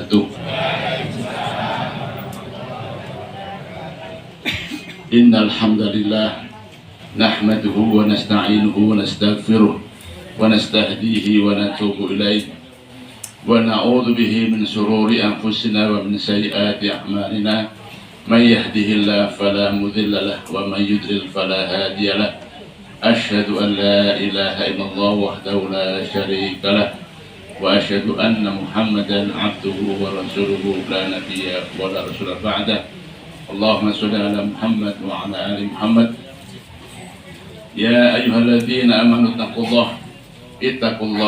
wabarakatuh. Innal hamdalillah nahmaduhu wa nasta'inuhu wa nastaghfiruh wa nastahdihi wa natubu ilaih wa na'udzu bihi min shururi anfusina wa min sayyiati a'malina may yahdihillahu fala mudilla lahu wa may yudlil fala hadiya lahu. Asyhadu an la ilaha illallah wahdahu la syarika lah wa asyhadu anna Muhammadan abduhu wa rasuluhu la nabiyya wa la rasula ba'dah. Allahumma shalli ala Muhammad wa ala ali Muhammad. Ya ayyuhalladzina amanu taqullaha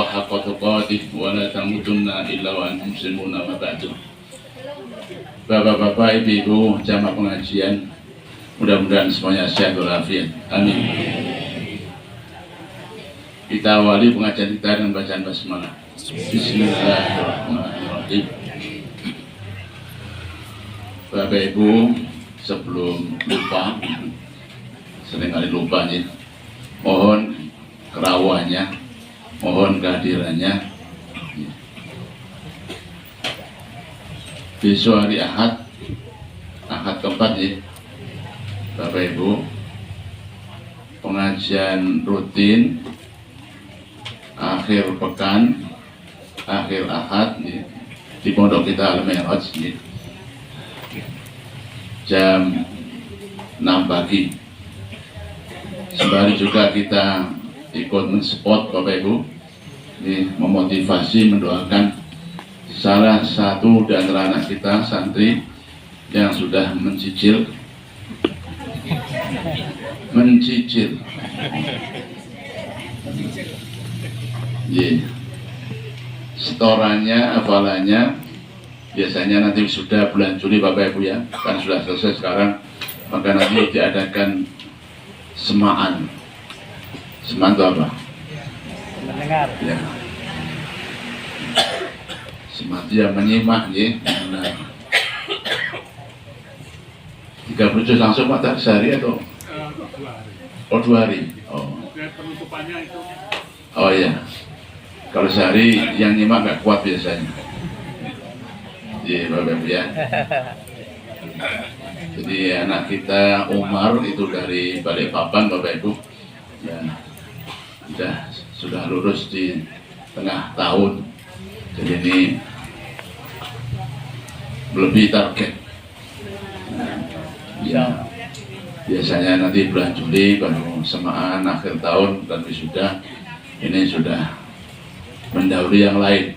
haqqa tuqatih wa la tamutunna illa wa antum muslimun. Amma ba'du. Bapak-bapak, ibu-ibu, jamaah pengajian, mudah-mudahan semuanya sehat walafiat. Amin. Kita awali pengajian kita dengan bacaan basmalah. Bismillahirrahmanirrahim. Bapak Ibu, sebelum lupa, seringkali lupa nih, mohon kerawannya, mohon kehadirannya. Besok hari Ahad keempat ya, Bapak Ibu, pengajian rutin akhir pekan, akhir Ahad di pondok kita Al-Mi'raj jam 6 pagi. Sembari juga kita ikut mensupport Bapak Ibu, memotivasi, mendoakan salah satu di antara anak kita santri yang sudah mencicil setorannya, hafalannya biasanya nanti sudah bulan Juli Bapak Ibu ya, kan sudah selesai sekarang, maka nanti diadakan semaan itu apa? Mendengar ya, semaan yang menyimak ya. Nah, 30 juz langsung Pak, sehari atau? 2 hari. Penutupannya itu. Oh iya. Kalau sehari yang nyimak nggak kuat biasanya. Iya Bapak Ibu ya. Jadi anak kita Umar itu dari Balikpapan Bapak Ibu. Ya, sudah lulus di tengah tahun. Jadi ini melebihi target. Ya, biasanya nanti bulan Juli baru semaan akhir tahun dan wisuda. Ini sudah mendahului yang lain,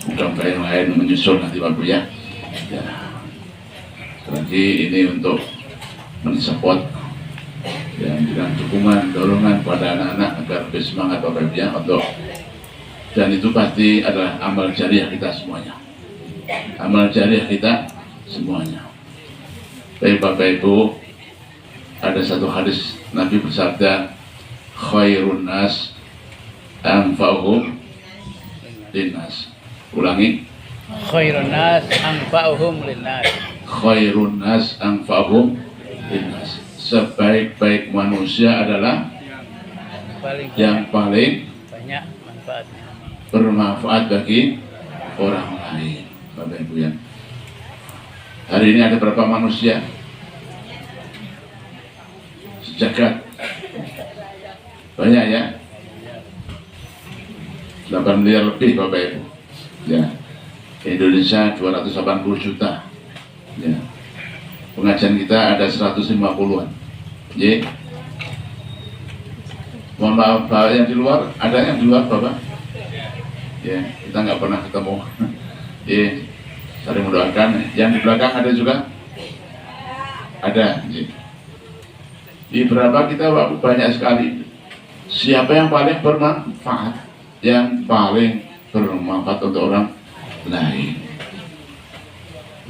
mudah-mudahan yang lain menyusul nanti Bapak ya. Lagi ini untuk mensupport dan dengan dukungan, dorongan pada anak-anak agar lebih semangat Bapak ya untuk, dan itu pasti adalah amal jariah kita semuanya, amal jariah kita semuanya. Baik Bapak Ibu, ada satu hadis Nabi bersabda, khairun nas anfa'uhum linnas. Ulangi. Khairun nas anfa'uhum linnas. Khairun nas anfa'uhum linnas. Sebaik-baik manusia adalah yang paling banyak manfaatnya, bermanfaat bagi orang lain. Bapak Ibu ya. Hari ini ada berapa manusia sejagat? Banyak ya. 8 miliar lebih Bapak Ibu ya. Indonesia 280 juta ya. Pengajian kita ada 150-an ya. Mohon maaf Pak, yang di luar, ada yang di luar Bapak ya, kita nggak pernah ketemu ya, saling mendoakan. Yang di belakang ada juga, ada ya. Di berapa kita Bapak, banyak sekali. Siapa yang paling bermanfaat? Yang paling bermanfaat untuk orang lain.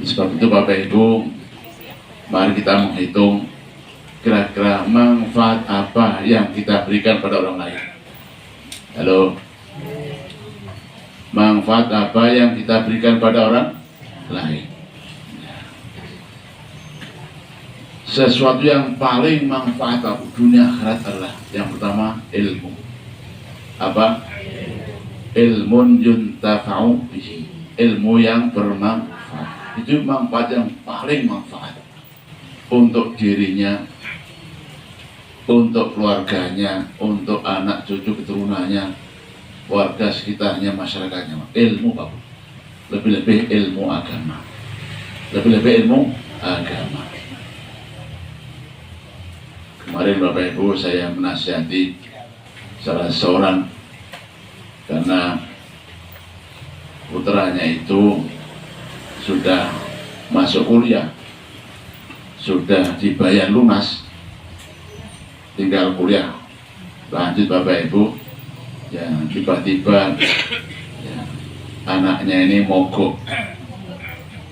Sebab itu Bapak Ibu, mari kita menghitung kira-kira manfaat apa yang kita berikan pada orang lain. Halo, manfaat apa yang kita berikan pada orang lain? Sesuatu yang paling manfaat dunia akhirat adalah yang pertama ilmu. Apa? Ilmun yuntafa'u bihi, ilmu yang bermanfaat. Itu manfaat yang paling manfaat untuk dirinya, untuk keluarganya, untuk anak cucu keturunannya, warga sekitarnya, masyarakatnya. Ilmu Pak, lebih-lebih ilmu agama, lebih-lebih ilmu agama. Kemarin Bapak Ibu saya menasihati salah seorang karena putranya itu sudah masuk kuliah, sudah dibayar lunas, tinggal kuliah lanjut Bapak Ibu. Ya tiba-tiba ya, anaknya ini mogok,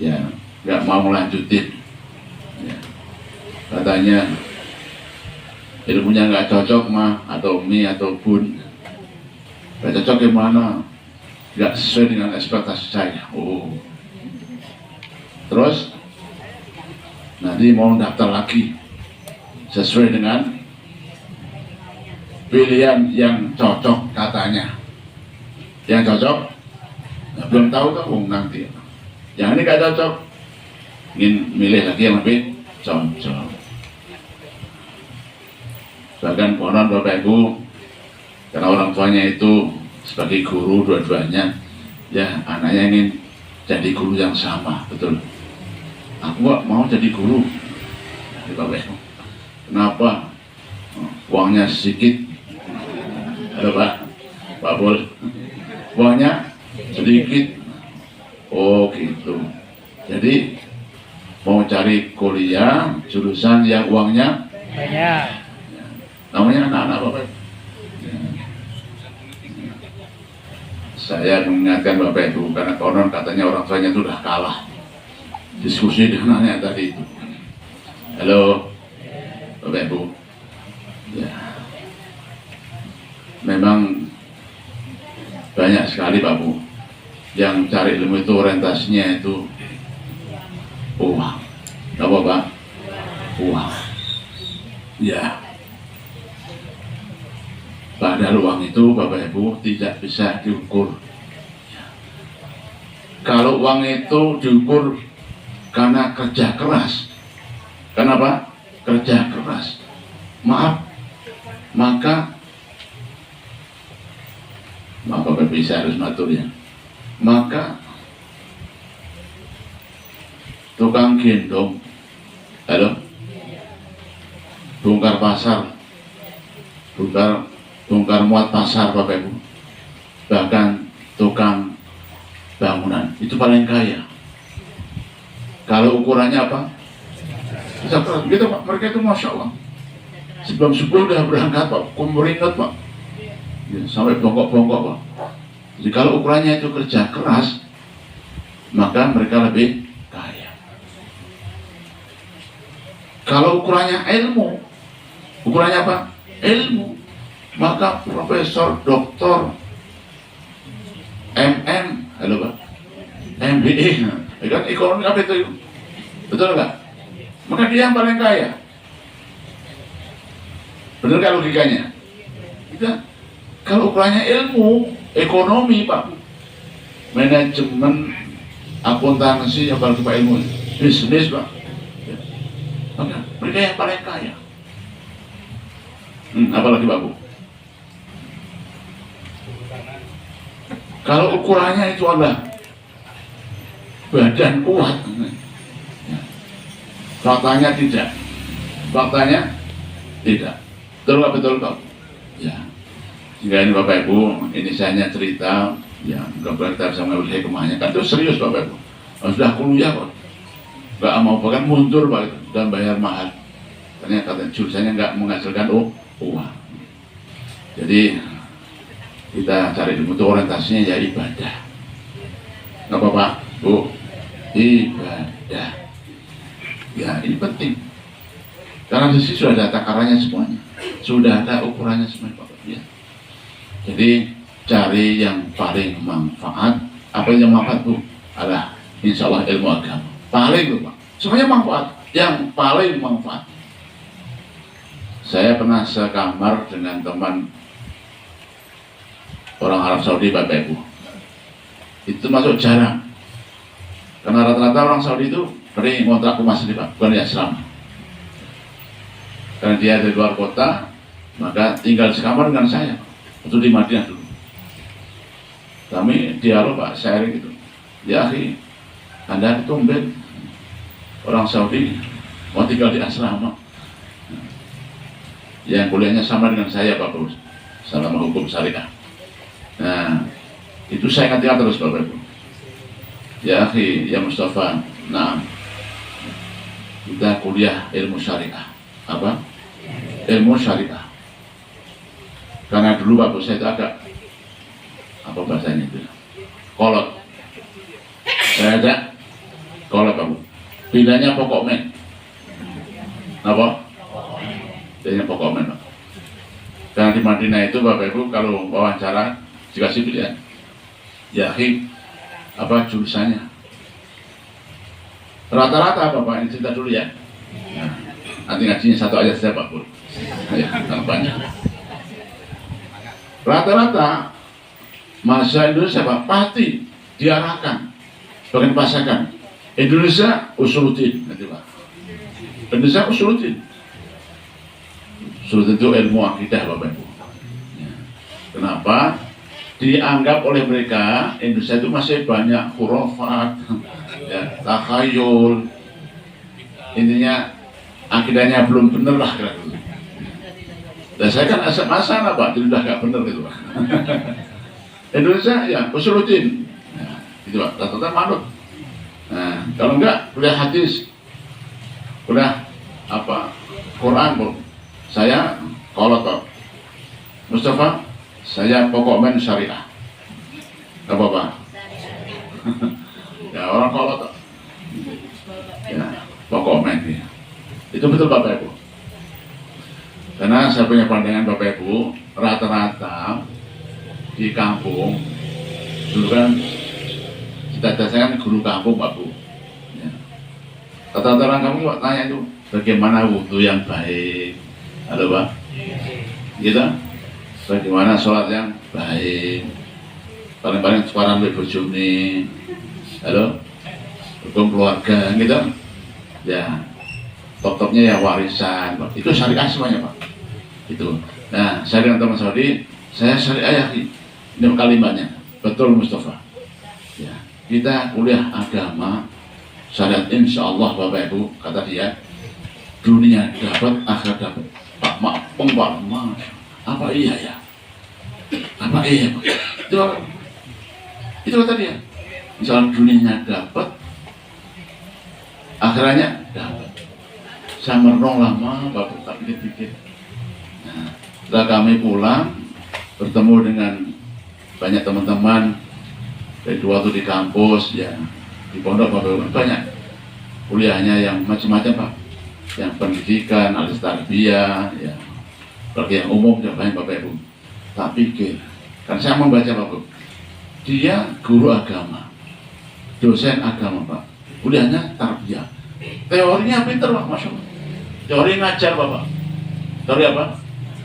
ya nggak mau melanjutin, ya, katanya ilmunya nggak cocok mah, atau mi atau bun, nggak cocok gimana, nggak sesuai dengan ekspektasi saya. Oh, terus nanti mau daftar lagi sesuai dengan pilihan yang cocok katanya, yang cocok, nah, belum tahu kan nanti. Yang ini gak cocok, ingin milih lagi yang lebih cocok. Bahkan konon Bapak Ibu, karena orang tuanya itu sebagai guru dua-duanya, ya anaknya ingin jadi guru yang sama, betul. Aku gak mau jadi guru, ya, Bapak Ibu. Kenapa? Uangnya sedikit. Halo Pak Bol, uangnya sedikit. Oh gitu. Jadi mau cari kuliah jurusan yang uangnya banyak. Namanya anak-anak Bapak. Saya mengingatkan Bapak Ibu karena konon katanya orang tuanya itu sudah kalah diskusi dengan anaknya tadi itu. Halo Bapak Ibu. Ya. Memang banyak sekali Pak Bu yang cari ilmu itu orientasinya itu uang. Apa Pak? Uang. Ya. Padahal uang itu Bapak Ibu tidak bisa diukur. Ya. Kalau uang itu diukur karena kerja keras, kenapa? Kerja keras. Maaf, maka Bapak bisa harus matur ya. Maka tukang gendong, halo, bongkar pasar, bongkar muat pasar Bapak Ibu, bahkan tukang bangunan itu paling kaya. Kalau ukurannya apa? Gitu Pak, mereka itu Masya Allah sebelum subuh udah berangkat Pak, kumeringat Pak. Ya, sampai bongkok-bongkok Pak. Jadi kalau ukurannya itu kerja keras, maka mereka lebih kaya. Kalau ukurannya ilmu, ukurannya apa? Ilmu, maka profesor, doktor, MM, halo Pak, MBA, ya kan ekonomi apa itu? Betul nggak? Maka dia yang paling kaya. Benar nggak logikanya? Kita kalau ukurannya ilmu, ekonomi Pak, manajemen, akuntansi, apalagi Pak ilmu, bisnis Pak, ya. Maka mereka yang paling kaya. Apalagi Pak Bu, kalau ukurannya itu adalah badan kuat, ya. Faktanya tidak, faktanya tidak. Betul Pak, betul Pak. Ya. Jika ini Bapak Ibu, ini saya hanya cerita, ya mudah-mudahan kita bisa mengambil hikmahnya. Kan itu serius Bapak Ibu, sudah kuliah Pak, nggak mau bahkan mundur Pak, dan bayar mahal. Karena kata jurusannya nggak menghasilkan uang. Jadi kita cari ilmu itu orientasinya ya ibadah. Nggak apa-apa Bu, ibadah. Ya ini penting. Karena di sini sudah ada takarannya semuanya, sudah ada ukurannya semuanya Bapak. Ya. Jadi cari yang paling manfaat. Apa yang manfaat Bu? Adalah insya Allah ilmu agama. Paling itu Pak. Semuanya manfaat. Yang paling manfaat. Saya pernah sekamar dengan teman orang Arab Saudi Bapak Ibu. Itu masuk jarang. Karena rata-rata orang Saudi itu sering ngontrak rumah sendiri Pak, bukan di asrama. Karena dia dari luar kota, maka tinggal sekamar dengan saya. Itu di Madinah dulu. Kami dialog Pak, sharing gitu. Ya akhi, Anda tumben orang Saudi mau tinggal di asrama. Yang kuliahnya sama dengan saya Pak Bos, selama hukum syariah. Nah, itu saya ingat terus Bapak Ibu. Ya akhi, ya Mustafa, nah kita kuliah ilmu syariah. Apa? Ilmu syariah. Karena dulu Pak Bos saya itu agak apa bahasanya itu? Kolot. Saya ada kolot Pak Bos. Pilihannya pokok men. Apa? Pilihannya pokok men Pak. Karena di Madinah itu Bapak Ibu kalau wawancara dikasih pilihan. Ya akhi, apa jurusannya? Rata-rata Bapak ini cerita dulu ya. Nah, nanti ngajinya satu aja saja Pak Bos. Ya, jangan banyak. Rata-rata mahasiswa Indonesia Pak pasti diarahkan bagian pasakan Indonesia usuluddin nanti Pak. Indonesia usuluddin. Usuluddin itu ilmu akidah Bapak Ibu. Ya. Kenapa? Dianggap oleh mereka Indonesia itu masih banyak khurafat, ya, takhayul. Intinya akidahnya belum bener lah kira-kira. Dan saya kan asal-asalan Pak, jadi udah gak bener gitu Pak. Indonesia ya usuluddin, nah, gitu Pak, rata-rata manut. Nah, kalau enggak kuliah hadis, kuliah apa Quran Bro. Saya kolot Pak. Mustafa, saya pokok men syariah. Apa Pak? Ya orang kolot Pak. Ya, pokok men ya. Itu betul Bapak Ibu. Karena saya punya pandangan Bapak Ibu, rata-rata di kampung dulu kan cita-cita saya kan guru kampung Pak Bu. Ya. Rata-rata orang kampung Pak tanya itu bagaimana wudhu yang baik, halo Pak, gitu. Bagaimana sholat yang baik, paling-paling sekarang lebih bojone, halo, hukum keluarga, gitu. Ya, top-topnya ya warisan, Pak. Itu syariah semuanya Pak. Itu. Nah, saya dengan teman Saudi, saya syariah yakin. Ini kalimatnya, betul Mustafa. Ya, kita kuliah agama, syariat insya Allah Bapak Ibu, kata dia, dunia dapat, akhirat dapat. Pak Mampung Pak, apa iya ya? Apa iya Pak? Itu kata dia. Misalnya dunianya dapat, akhiratnya dapat. Saya merenung lama Bapak, tak pikir-pikir. Nah, setelah kami pulang, bertemu dengan banyak teman-teman dari waktu di kampus, ya di pondok Bapak, banyak kuliahnya yang macam-macam Pak, yang pendidikan, alis tarbiyah, ya bagi yang umum yang banyak Bapak Ibu. Tak pikir, kan saya membaca Bapak, dia guru agama, dosen agama Pak, kuliahnya tarbiyah, teorinya pinter Pak, masya Allah, teori ngajar Bapak, teori apa?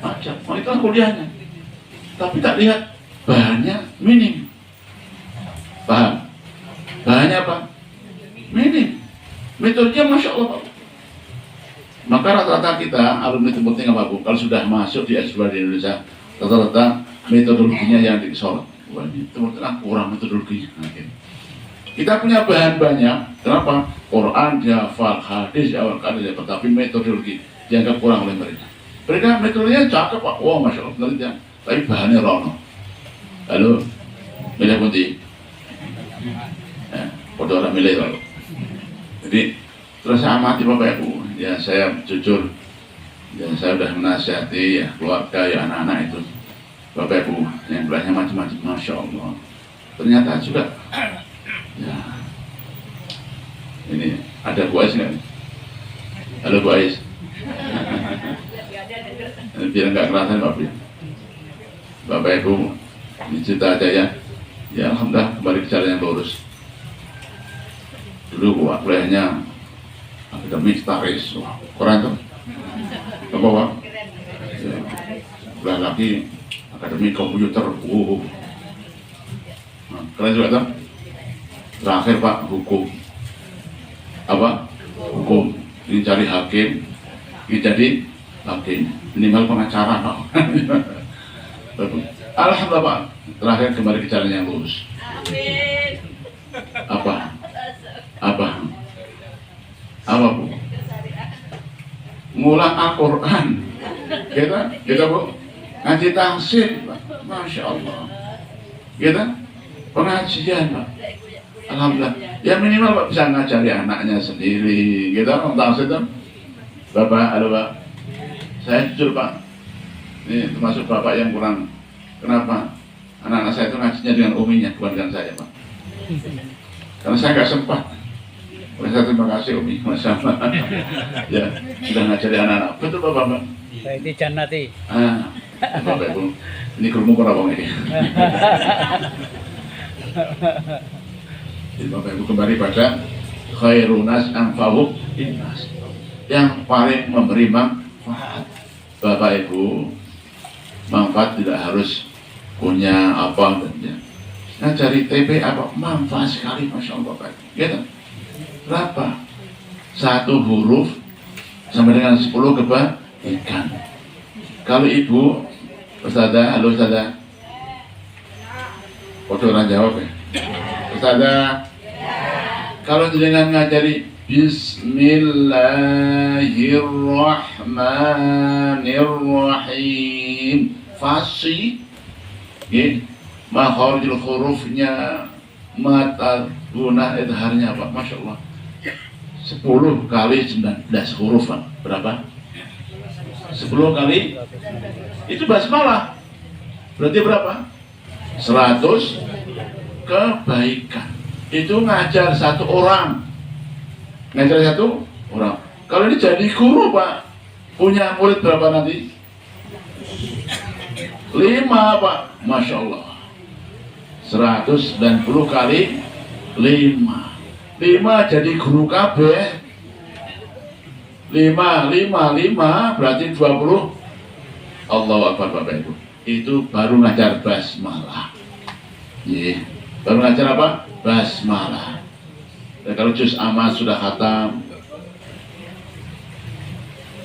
Ngajar, oh, itu kan kuliahnya, tapi tak lihat bahannya minim, paham? Bahannya apa? Minim, metodenya masya Allah Pak. Maka rata-rata kita alumni Timur Tengah Pak Bu, kalau sudah masuk di S2 di Indonesia, rata-rata metodologinya yang disorot. Wah, ini Timur Tengah kurang metodologi. Kita punya bahan banyak. Kenapa? Quran dihafal, hadis awal kali dapat, tapi metodologi dianggap kurang oleh mereka. Mereka metodologinya cakep Pak. Wah, masya Allah penelitian. Tapi bahannya rono. Lalu milih putih. Pada orang milih lalu. Jadi terus saya amati Bapak Ibu. Ya saya jujur, ya saya sudah menasihati ya keluarga ya anak-anak itu Bapak Ibu yang belajarnya macam-macam, masya Allah. Ternyata juga, ya ini ada Bu Ais nggak? Halo Bu Ais. Biar nggak kelihatan Bapak Ibu, ini cerita aja ya. Ya alhamdulillah kembali ke jalan yang lurus. Dulu kuliahnya akademik taris, wah keren tuh. Apa Pak? Sebelah lagi akademik komputer, nah, keren juga tuh. Terakhir Pak hukum, apa? Hukum. Ingin cari hakim, ingin jadi hakim, minimal pengacara Pak. Alhamdulillah Pak, terakhir kembali ke jalan yang lurus. Apa? Apa Bu? Ngulang Al-Quran. Kita Bu, ngaji tafsir Pak. Masya Allah. Kita pengajian Pak. Alhamdulillah. Ya minimal Pak bisa ngajari anaknya sendiri. Kita orang tafsir kan. Bapak, halo Pak. Saya jujur Pak. Ini termasuk Bapak yang kurang. Kenapa? Anak-anak saya itu ngajinya dengan uminya, bukan dengan saya Pak. Karena saya nggak sempat. Oleh saya terima kasih Umi, Masya Allah. Ya, sudah ngajari anak-anak. Betul Bapak. Saya di jannati. Bapak Ibu, ini kerumuh orang ini. Jadi Bapak Ibu kembali pada khairunas anfa'uhum linnas, yang paling memberi manfaat. Bapak Ibu, manfaat tidak harus punya apa dan ya. Nah cari TP apa manfaat sekali, Masya Allah Bapak Ibu. Gitu. Berapa? 1 huruf sampai dengan 10 kebaikan. Kalau Ibu, Ustazah, halo Ustazah. Foto orang jawab ya. Ustazah, kalau jenengan ngajari Bismillahirrahmanirrahim, fasih, makharijul hurufnya, mata guna idharnya Pak, Masya Allah. 10 kali 19 huruf Pak. Berapa? 10 kali itu basmalah. Berarti berapa? 100 kebaikan. Itu ngajar 1 orang. Ngajar 1 orang. Kalau ini jadi guru Pak, punya murid berapa nanti? 5 Pak. Masya Allah. 190 kali 5 jadi guru kabeh. 5 berarti 20. Allahu Akbar Bapak Ibu. Itu baru ngajar basmalah. Baru ngajar apa? Basmalah. Dan kalau juz amma sudah khatam,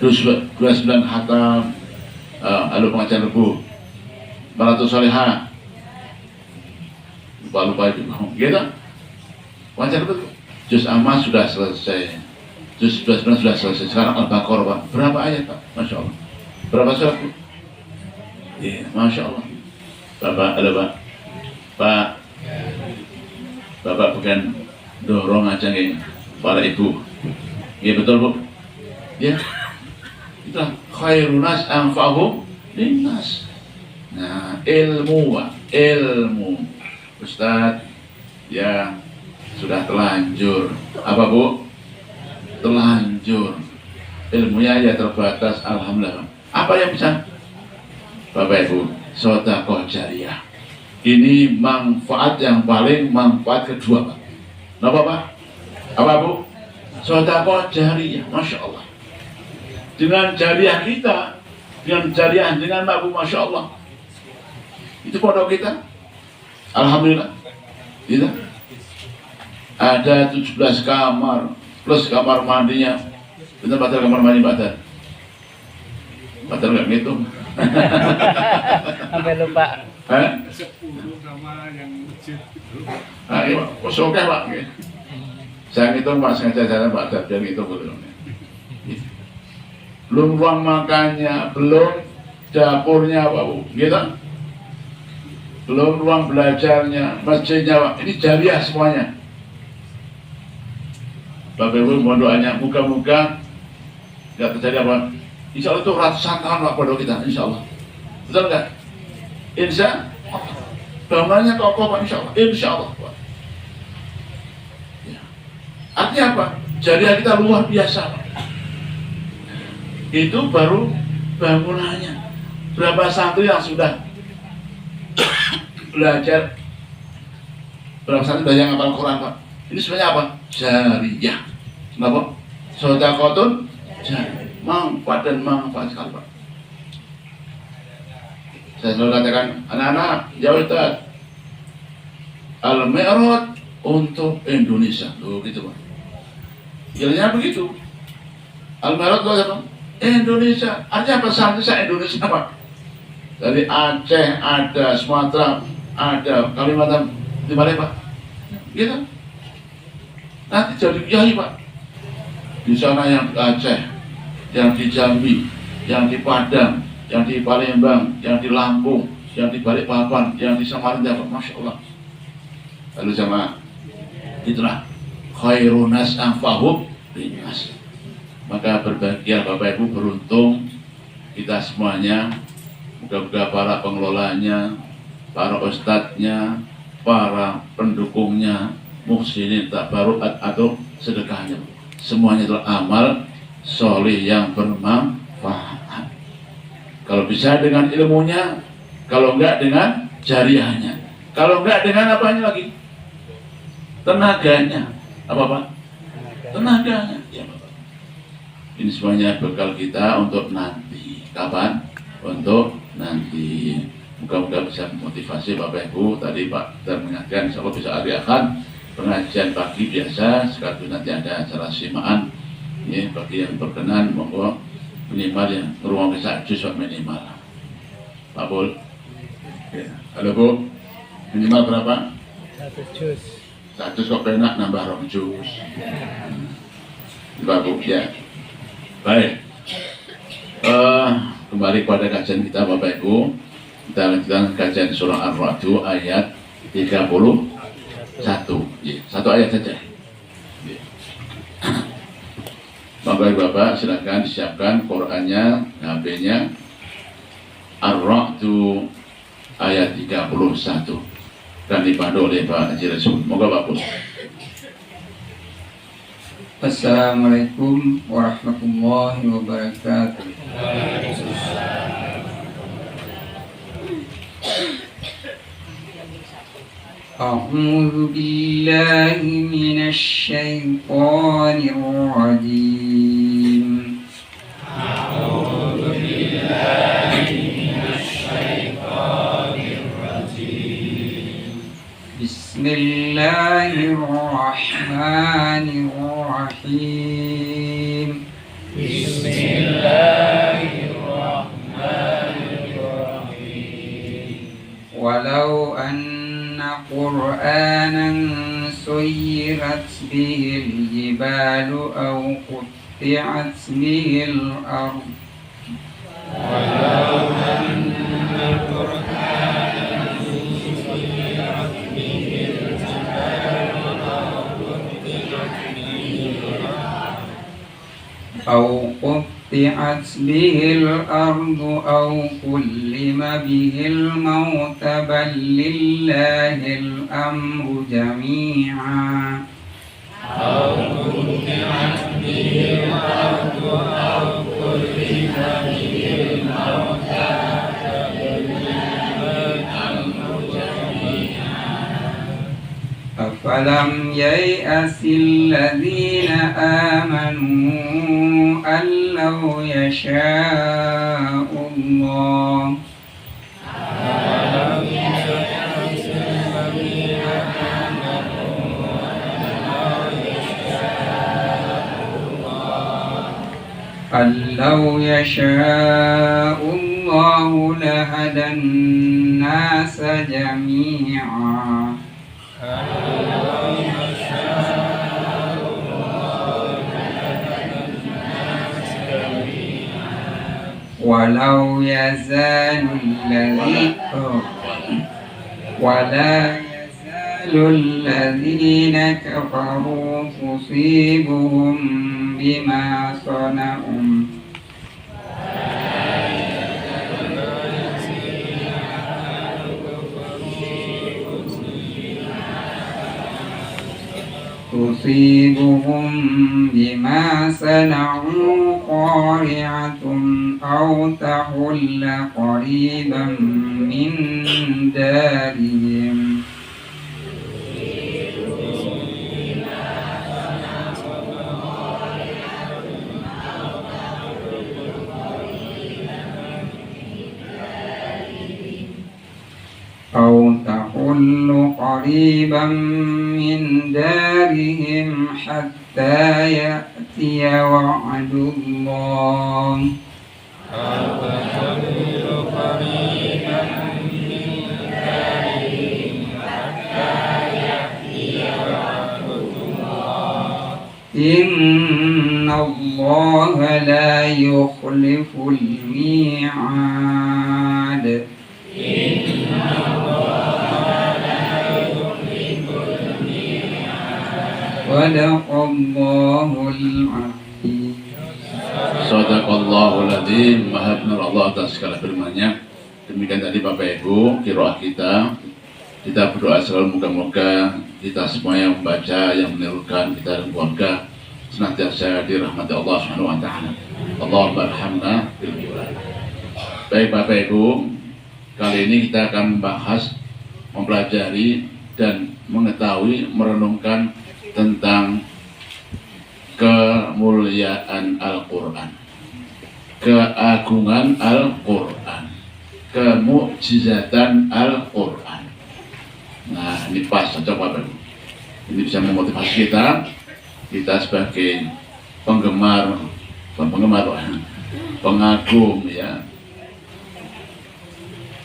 juz 29 khatam, lalu pengajar rebu, Baratus Salihah, lupa itu, gitu. Pengajar rebu, juz amma sudah selesai, juz 29 sudah selesai. Sekarang Al-Baqarah Pak, berapa ayat Pak? Masya Allah. Berapa surat? Masya Allah. Bapak, ada Pak. Bapak bukan dorong aja nih para ibu. Ya betul Bu. Ya. Itu khairunas anfa'uhum linnas. Nah, ilmu. Ustadz ya sudah telanjur. Apa Bu? Telanjur. Ilmunya ya terbatas, alhamdulillah. Apa yang bisa? Bapak Ibu, sedekah jariyah. Ini manfaat yang paling manfaat kedua Pak. Kenapa Pak? Apa Bu? Sedekah jariyah, Masya Allah. Dengan jariyah kita, dengan jariyah dengan Mbak Bu, Masya Allah. Itu pondok kita, alhamdulillah. Kita ada 17 kamar plus kamar mandinya. Benar batal kamar mandi batal. Batal nggak ngitung. Sampai lupa. 10 sama yang masjid. Iya, oke Pak. Saya ngitung Pak, sengaja jalan Pak, dan ngitung belum. Belum ruang makannya, belum dapurnya Pak Bu, gitu. Belum ruang belajarnya, masjidnya Pak. Ini jariah semuanya. Bapak Ibu mohon doanya, muka-muka nggak terjadi apa. Insya Allah itu ratusan tahun Pak pondok kita, insya Allah. Betul nggak? Insya Allah. Bangunannya kokoh Pak, insya Allah. Insya Allah Pak. Ya. Artinya apa? Jariah kita luar biasa Pak. Itu baru bangunannya. Berapa santri yang sudah belajar, berapa santri belajar ngapal Quran Pak. Ini sebenarnya apa? Jariyah. Kenapa? Sedekahun jariyah. Manfaat dan manfaat sekali Pak. Saya selalu katakan, anak-anak, ya Ustaz, Al-Mi'raj untuk Indonesia. Loh gitu Pak. Jadinya begitu. Al-Marad apa? Indonesia. Artinya apa? Santri Indonesia Pak. Dari Aceh ada, Sumatera ada, Kalimantan di mana Pak? Gitu. Nanti jadi kiai Pak. Di sana yang di Aceh, yang di Jambi, yang di Padang, yang di Palembang, yang di Lampung, yang di Balikpapan, yang di Samarinda Pak. Masya Allah. Lalu sama itulah khairunas anfa'hum linnas. Maka berbahagia Bapak Ibu, beruntung kita semuanya. Moga-moga para pengelolanya, para ustadznya, para pendukungnya, muhsinin tabarukat atau sedekahnya, semuanya adalah amal soleh yang bermanfaat. Kalau bisa dengan ilmunya, kalau enggak dengan jariahnya, kalau enggak dengan apanya lagi? Tenaganya. Apa Pak? Tenaganya. Ya Bapak. Ini semuanya bekal kita untuk nanti. Kapan? Untuk nanti. Moga-moga bisa memotivasi Bapak Ibu. Tadi Pak Dar mengingatkan, insya Allah bisa adakan pengajian pagi biasa. Sekaligus nanti ada acara simaan. Ini bagi yang berkenan, monggo minimal yang ruang bisa jus minimal. Pak Bul. Ya. Halo Bu. Minimal berapa? 1 juz. 1 kok enak nambah 2 jus. Bagus ya. Baik. Kembali kepada kajian kita Bapak Ibu. Kita lanjutkan kajian surah Ar-Ra'd ayat 31. Ya, 1 ayat saja. Ya. Bapak-bapak silakan disiapkan Qurannya, HP-nya. Ar-Ra'd ayat 31. Dan dipandu oleh Pak Haji Rasul. Moga bagus. Assalamualaikum warahmatullahi wabarakatuh. A'udzu billahi minasy syaithanir rajim. Bismillahirrahmanirrahim. Walau anna Qur'anan suyirat bihil jibalu aw qutti'at bihil ardh. Walau anna Qur'anan suyirat bihil jibalu aw qutti'at bihil ardh aw qutti'at bihil ardu aw kullima bihil mauta bal lillahil amru jami'a aw qutti'at bihil ardu aw kullima bihil mauta bal lillahil amru jami'a afalam yai'asil ladzina amanu allau yasha'ullah allau yasha'ullahu lahadan nasa jami'a walau yazalul ladzina kafaru tusibuhum bima sana'um bima sana'u qari'atun aw tahulla qariban min darihim aw tahullu قريبا من دارهم حتى يأتي وعد الله إن الله لا يخلف الميعاد صدق الله العظيم. Sadaqallahul adzim. Maha benar Allah atas segala firman-Nya. Demikian tadi Bapak Ibu qiraah kita. Kita berdoa selalu moga-moga kita semua yang membaca, yang menirukan, kita dan keluarga senantiasa dirahmati Allah Subhanahu wa taala. Allahumma arhamna bil Qur'an. Baik Bapak Ibu, kali ini kita akan membahas, mempelajari dan mengetahui, merenungkan tentang kemuliaan Al-Qur'an, keagungan Al-Qur'an, kemukjizatan Al-Qur'an. Nah, ini pas cocok Bapak Ibu. Ini bisa memotivasi kita sebagai penggemar, pengagum ya,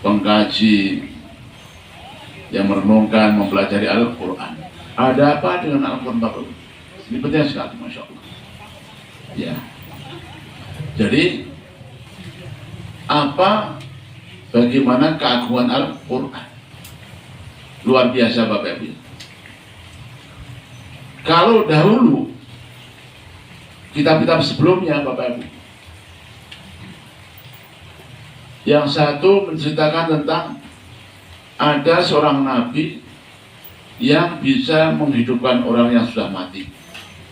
pengkaji yang merenungkan, mempelajari Al-Qur'an. Ada apa dengan Al-Qur'an Bapak Ibu? Ini penting sekali, Masya Allah. Ya. Jadi bagaimana keagungan Al-Qur'an? Luar biasa Bapak Ibu. Kalau dahulu kitab-kitab sebelumnya Bapak Ibu, yang satu menceritakan tentang ada seorang nabi yang bisa menghidupkan orang yang sudah mati.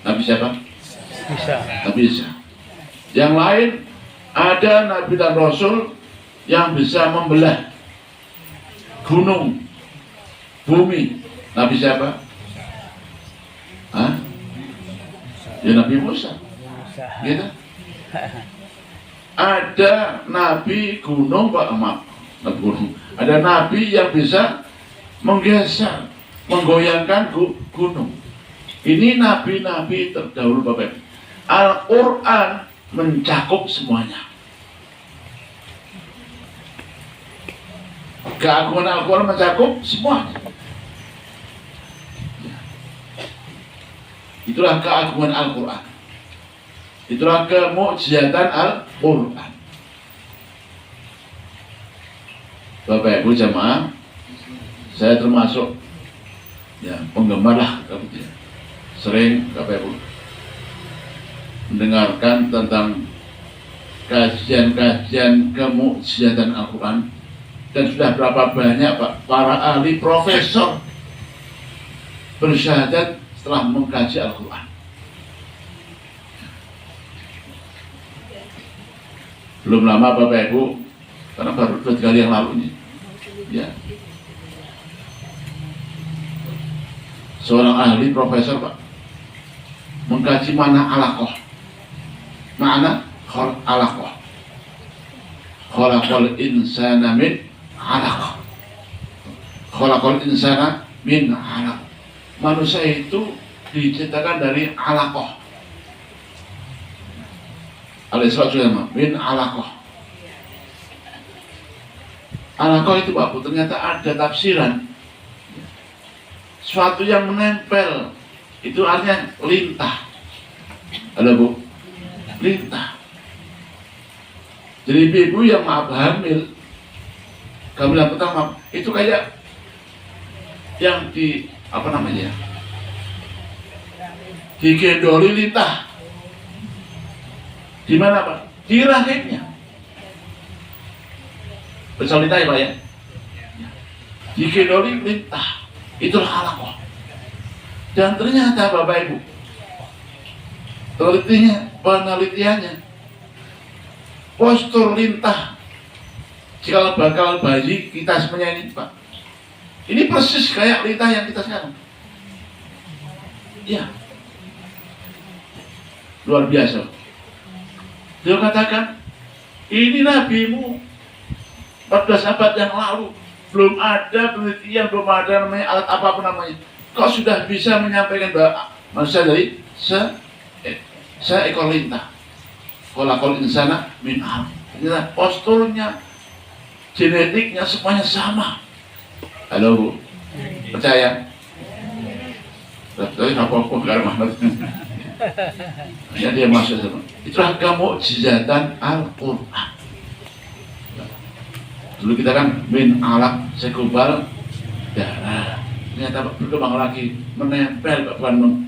Nabi siapa? Bisa. Nabi Isa. Yang lain ada nabi dan rasul yang bisa membelah gunung, bumi. Nabi siapa? Hah? Ya Nabi Musa. Gitu. Ada nabi gunung, Pak, maaf, nabi gunung. Ada nabi yang bisa menggeser, menggoyangkan gunung. Ini nabi-nabi terdahulu Bapak Ibu. Al-Qur'an mencakup semuanya. Keagungan Al-Qur'an mencakup semuanya. Itulah keagungan Al-Qur'an. Itulah kemukjizatan Al-Qur'an. Bapak Ibu jamaah, saya termasuk ya penggemar lah, sering Bapak Ibu mendengarkan tentang kajian-kajian kemukjizatan Al-Qur'an, dan sudah berapa banyak Pak para ahli profesor bersyahadat setelah mengkaji Al-Qur'an. Belum lama Bapak Ibu, karena baru 2 kali yang lalu ini ya, seorang ahli profesor Pak mengkaji makna alaqah, makna alaqah, khalaqal insana min alaqah, khalaqal insana min alaqah. Manusia itu diciptakan dari alaqah, alaihissalam min alaqah. Alaqah itu Pak, ternyata ada tafsiran. Suatu yang menempel itu artinya lintah. Ada Bu? Lintah. Jadi ibu yang maaf hamil, kehamilan pertama itu kayak yang di apa namanya? Digendoli lintah. Di mana Pak? Di rahimnya. Bersama lintah ya Pak ya? Digendoli lintah. Itulah alaqah. Dan ternyata Bapak Ibu, penelitiannya, postur lintah jika bakal bayi kita semuanya ini Pak, ini persis kayak lintah yang kita sekarang. Iya, luar biasa. Dia katakan, ini nabimu 14 abad yang lalu belum ada penelitian, belum ada namanya alat apapun namanya. Kok sudah bisa menyampaikan bahwa manusia dari seekor lintah. Kholaqal insana min 'alaq. Ternyata posturnya, genetiknya semuanya sama. Halo Bu, percaya? Tapi apa-apa karena Muhammad. Ya dia masuk sama. Itulah mukjizatan Al-Quran. Dulu kita kan min 'alaq, segumpal darah. Ternyata berkembang lagi, menempel bukan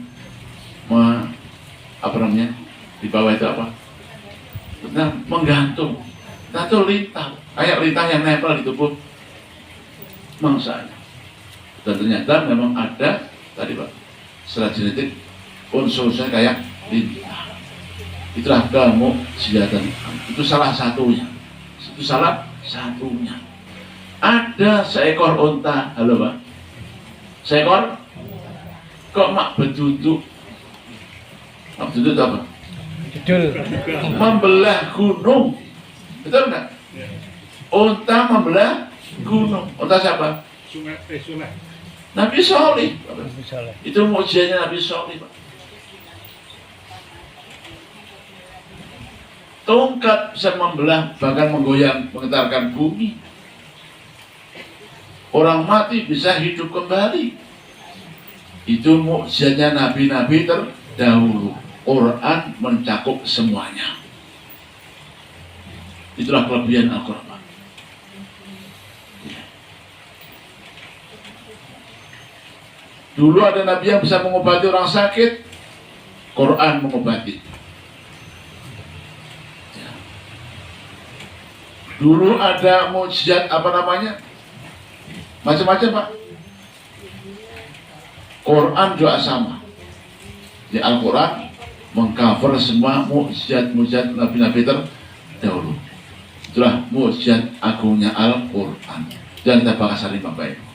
apa namanya di bawah itu apa? Nah, menggantung. Nah itu lintah, kayak lintah yang nempel di tubuh mangsanya. Dan ternyata memang ada tadi Pak, secara genetik unsurnya kayak lintah. Itulah mukjizatan. Itu salah satunya. Itu salah satunya. Ada seekor unta, halo Pak. Seekor kok mak beduduk. Mak beduduk itu apa? Judul. Membelah gunung. Betul enggak? Unta membelah gunung. Unta siapa? Sungai. Nabi Sholih. Misalnya. Itu mukjizatnya Nabi Sholih, Pak. Tongkat bisa membelah, bahkan menggoyang, menggetarkan bumi. Orang mati bisa hidup kembali. Itu mukjizatnya nabi-nabi terdahulu. Quran mencakup semuanya. Itulah kelebihan Al-Quran. Dulu ada nabi yang bisa mengobati orang sakit, Quran mengobati. Dulu ada mukjizat apa namanya? Macam-macam Pak. Quran juga sama. Di Al-Quran mengcover semua mukjizat nabi-nabi terdahulu. Itulah mukjizat agungnya Al-Quran. Dan kita bahas hari Bapak.